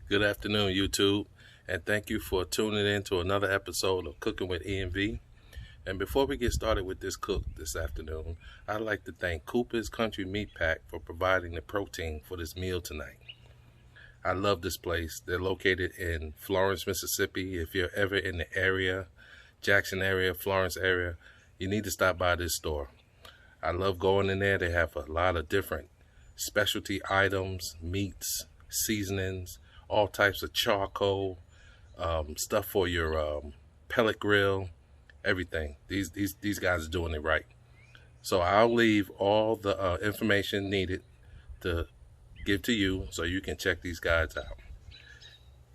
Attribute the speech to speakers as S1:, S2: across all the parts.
S1: Good afternoon, YouTube, and thank you for tuning in to another episode of Cooking with E&V. And before we get started with this cook this afternoon, I'd like to thank Cooper's Country Meat Pack for providing the protein for this meal tonight. I love this place. They're located in Florence, Mississippi. If you're ever in the area, Jackson area, Florence area, you need to stop by this store. I love going in there. They have a lot of different specialty items, meats, seasonings, all types of charcoal, stuff for your pellet grill, everything. These guys are doing it right. So I'll leave all the information needed to give to you so you can check these guys out.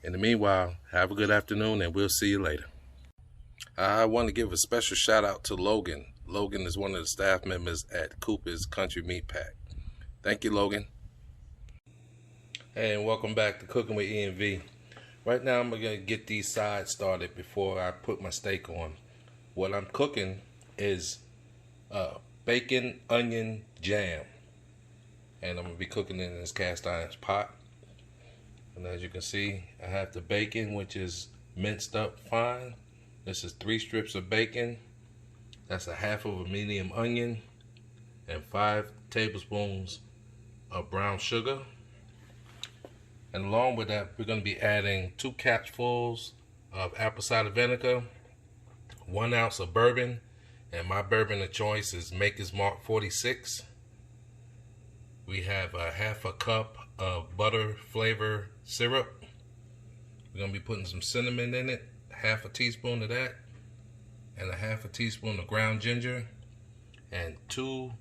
S1: In the meanwhile, have a good afternoon and we'll see you later. I want to give a special shout out to Logan. Logan is one of the staff members at Cooper's Country Meat Pack. Thank you, Logan. Hey, and welcome back to Cooking with E&V. Right now I'm going to get these sides started before I put my steak on. What I'm cooking is bacon onion jam. And I'm going to be cooking it in this cast iron pot. And as you can see, I have the bacon, which is minced up fine. This is 3 strips of bacon. That's a half of a medium onion. And 5 tablespoons of brown sugar. And along with that, we're going to be adding 2 capfuls of apple cider vinegar, 1 ounce of bourbon, and my bourbon of choice is Maker's Mark 46. We have a half a cup of butter flavor syrup. We're going to be putting some cinnamon in it, half a teaspoon of that, and a half a teaspoon of ground ginger, and 2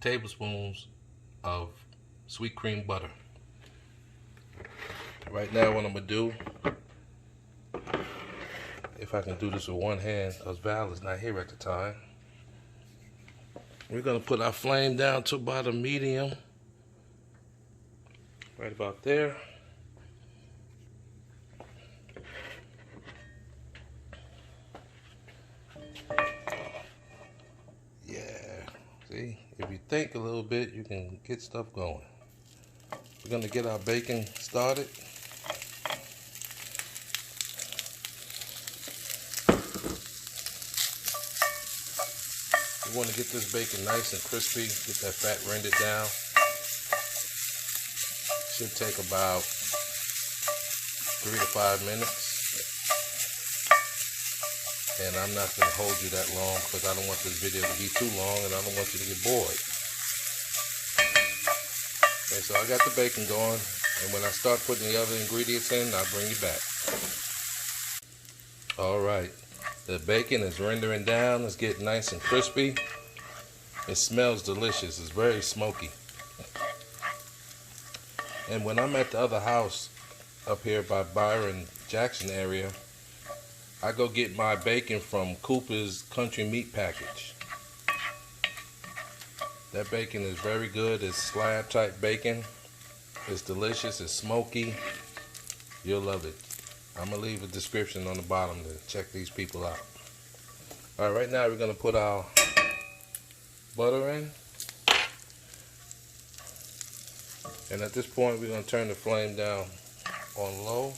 S1: tablespoons of sweet cream butter. Right now what I'm going to do, if I can do this with one hand because Val is not here at the time, we're going to put our flame down to about a medium, right about there. Yeah, see, if you think a little bit, you can get stuff going. We're going to get our bacon started. We want to get this bacon nice and crispy, get that fat rendered down. Should take about 3 to 5 minutes. And I'm not going to hold you that long because I don't want this video to be too long and I don't want you to get bored. Okay, so I got the bacon going, and when I start putting the other ingredients in, I'll bring you back. Alright, the bacon is rendering down, it's getting nice and crispy. It smells delicious, it's very smoky. And when I'm at the other house up here by Byron, Jackson area, I go get my bacon from Cooper's Country Meat Package. That bacon is very good. It's slab type bacon. It's delicious. It's smoky. You'll love it. I'm going to leave a description on the bottom to check these people out. Alright, right now we're going to put our butter in. And at this point we're going to turn the flame down on low.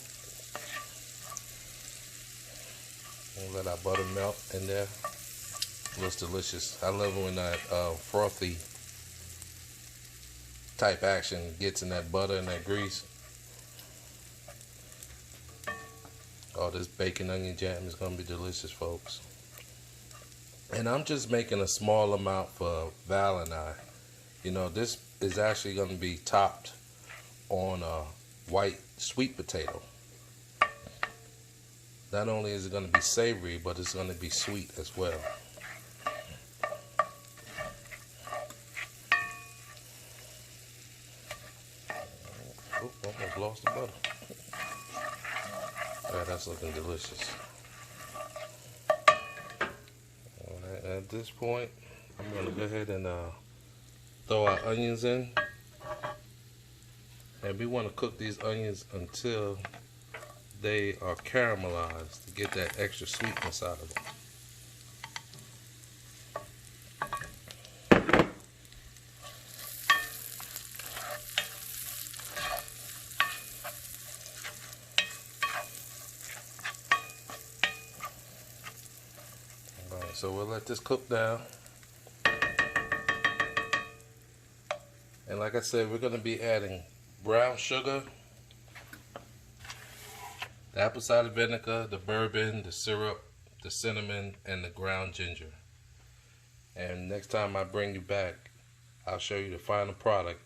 S1: And let our butter melt in there. It looks delicious. I love it when that frothy type action gets in that butter and that grease. Oh, this bacon onion jam is going to be delicious, folks. And I'm just making a small amount for Val and I. You know, this is actually going to be topped on a white sweet potato. Not only is it going to be savory, but it's going to be sweet as well. Almost lost the butter. Alright, that's looking delicious. Alright, at this point, I'm going to go ahead and throw our onions in. And we want to cook these onions until they are caramelized to get that extra sweetness out of them. So we'll let this cook down. And like I said, we're going to be adding brown sugar, the apple cider vinegar, the bourbon, the syrup, the cinnamon, and the ground ginger. And next time I bring you back, I'll show you the final product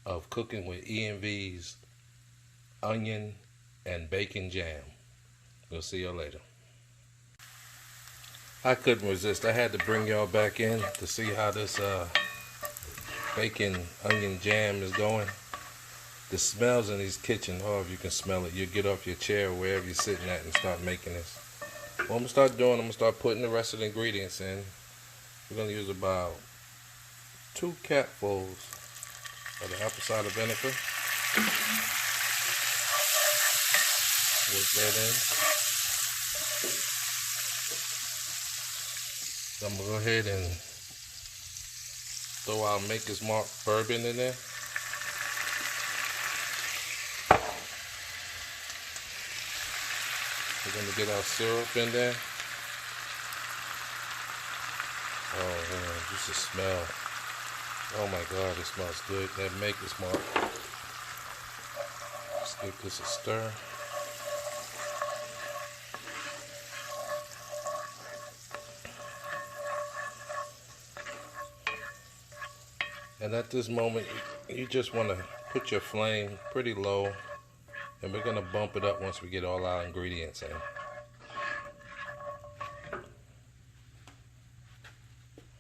S1: of cooking with E&V's onion and bacon jam. We'll see you later. I couldn't resist. I had to bring y'all back in to see how this bacon onion jam is going. The smells in these kitchen, oh, if you can smell it, you get off your chair or wherever you're sitting at and start making this. What I'm going to start doing, I'm going to start putting the rest of the ingredients in. We're going to use about 2 capfuls of the apple cider vinegar. Whip that in. So I'm going to go ahead and throw our Maker's Mark bourbon in there. We're going to get our syrup in there. Oh man, just the smell. Oh my God, it smells good. That Maker's Mark. Let's give this a stir. And at this moment, you just want to put your flame pretty low, and we're going to bump it up once we get all our ingredients in.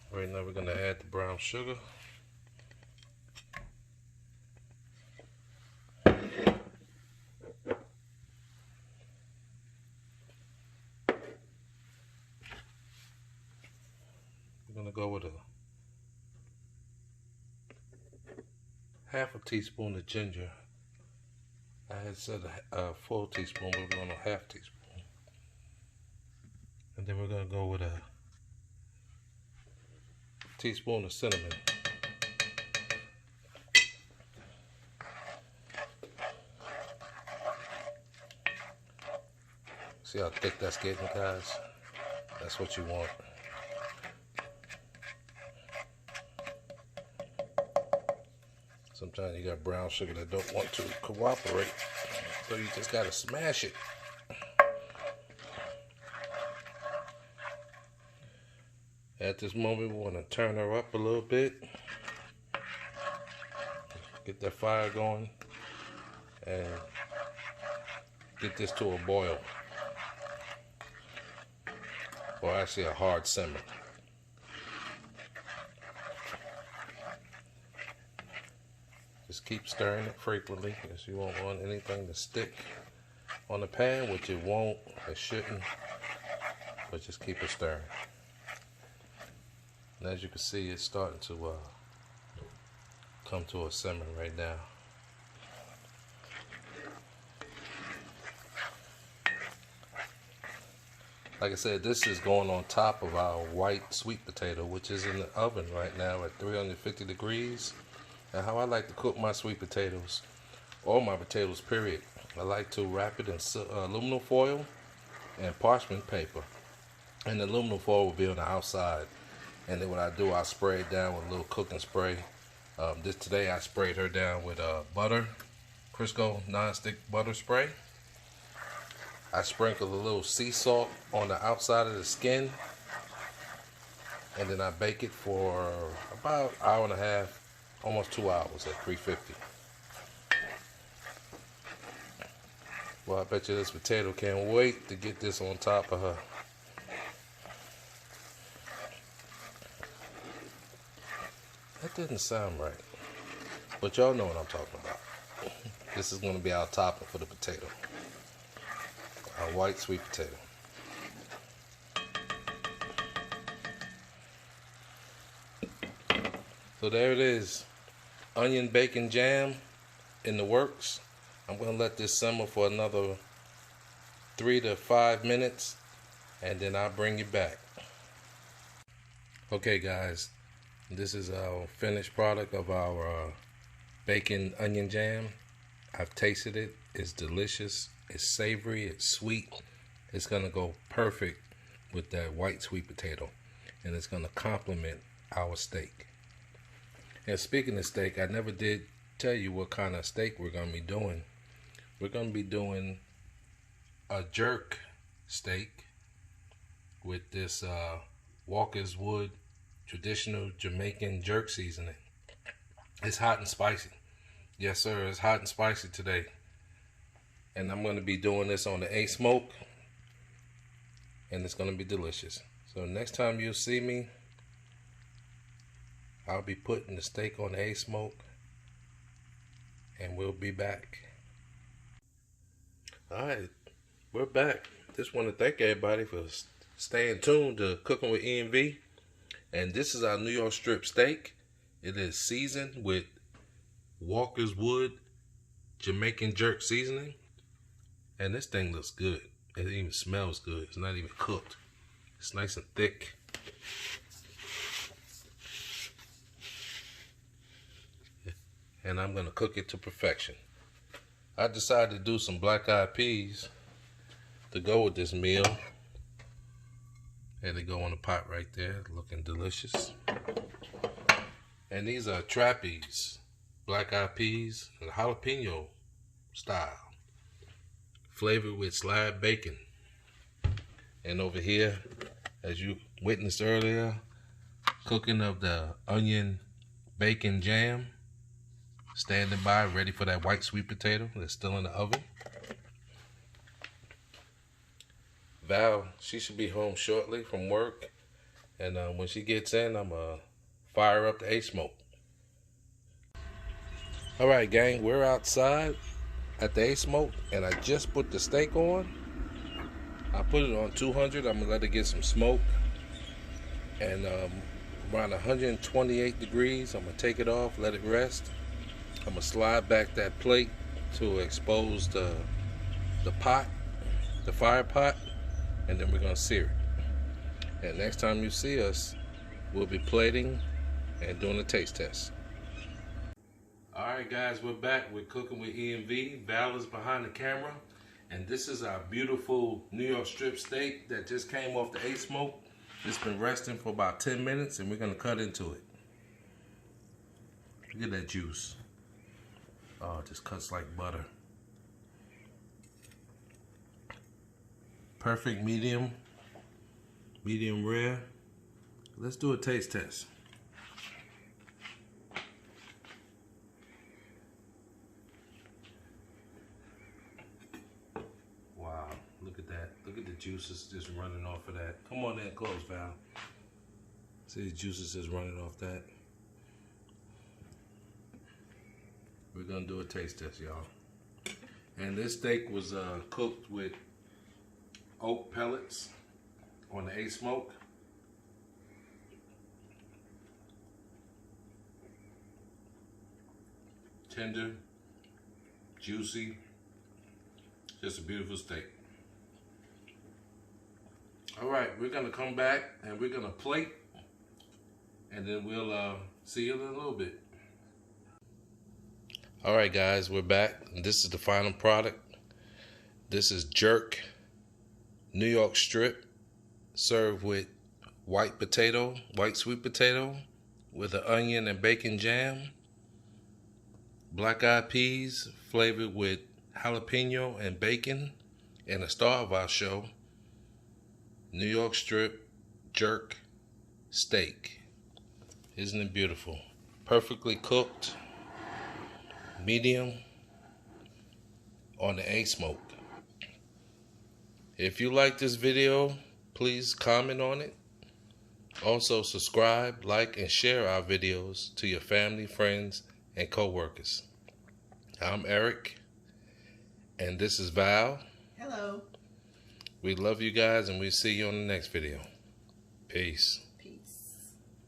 S1: Right now we're going to add the brown sugar. We're going to go with a half a teaspoon of ginger. I had said a full teaspoon, but we're going to half teaspoon. And then we're going to go with a teaspoon of cinnamon. See how thick that's getting, guys? That's what you want. Sometimes you got brown sugar that don't want to cooperate, so you just gotta smash it. At this moment, we want to turn her up a little bit, get that fire going, and get this to a boil, or actually a hard simmer. Just keep stirring it frequently, because you won't want anything to stick on the pan, which it won't, it shouldn't, but just keep it stirring. And as you can see, it's starting to come to a simmer right now. Like I said, this is going on top of our white sweet potato, which is in the oven right now at 350 degrees. And how I like to cook my sweet potatoes, or my potatoes period, I like to wrap it in aluminum foil and parchment paper. And the aluminum foil will be on the outside. And then what I do, I spray it down with a little cooking spray. Today I sprayed her down with butter, Crisco non-stick butter spray. I sprinkled a little sea salt on the outside of the skin. And then I bake it for about an hour and a half. Almost 2 hours at 350. Well, I bet you this potato can't wait to get this on top of her. That didn't sound right, but y'all know what I'm talking about. This is going to be our topping for the potato. Our white sweet potato. So there it is. Onion bacon jam in the works. I'm going to let this simmer for another 3 to 5 minutes, and then I'll bring you back. Okay guys, this is our finished product of our bacon onion jam. I've tasted it. It's delicious. It's savory. It's sweet. It's going to go perfect with that white sweet potato, and it's going to complement our steak. And speaking of steak, I never did tell you what kind of steak we're going to be doing. We're going to be doing a jerk steak with this Walkerwoods traditional Jamaican jerk seasoning. It's hot and spicy. Yes, sir, it's hot and spicy today. And I'm going to be doing this on the A-smoke, and it's going to be delicious. So next time you see me, I'll be putting the steak on the A-smoke, and we'll be back. Alright, we're back. Just want to thank everybody for staying tuned to Cooking with E&V. And this is our New York strip steak. It is seasoned with Walkerwoods Jamaican jerk seasoning. And this thing looks good. It even smells good. It's not even cooked. It's nice and thick. And I'm going to cook it to perfection. I decided to do some black-eyed peas to go with this meal. And they go on the pot right there, looking delicious. And these are trapeze, black-eyed peas, and jalapeno style, flavored with slab bacon. And over here, as you witnessed earlier, cooking of the onion bacon jam, standing by, ready for that white sweet potato that's still in the oven. Val, she should be home shortly from work, and when she gets in, I'm gonna fire up the A-smoke. All right, gang, we're outside at the A-smoke, and I just put the steak on. I put it on 200. I'm gonna let it get some smoke, and around 128 degrees, I'm gonna take it off, let it rest. I'm gonna slide back that plate to expose the pot, the fire pot, and then we're gonna sear it. And next time you see us, we'll be plating and doing a taste test. All right, guys, we're back. We're cooking with E&V. Val is behind the camera, and this is our beautiful New York strip steak that just came off the A-smoke. It's been resting for about 10 minutes, and we're gonna cut into it. Look at that juice. Oh, it just cuts like butter. Perfect medium, medium rare. Let's do a taste test. Wow, look at that. Look at the juices just running off of that. Come on in close, Val. See the juices just running off that. We're gonna do a taste test, y'all. And this steak was cooked with oak pellets on the A-smoke. Tender, juicy, just a beautiful steak. All right, we're gonna come back and we're gonna plate, and then we'll see you in a little bit. All right, guys, we're back. This is the final product. This is jerk New York strip, served with white potato, white sweet potato, with an onion and bacon jam, black-eyed peas flavored with jalapeno and bacon, and the star of our show, New York strip jerk steak. Isn't it beautiful? Perfectly cooked, medium, on the A-smoke. If you like this video, please comment on it. Also subscribe, like, and share our videos to your family, friends, and co-workers. I'm Eric, and this is Val.
S2: Hello.
S1: We love you guys, and we'll see you on the next video. Peace.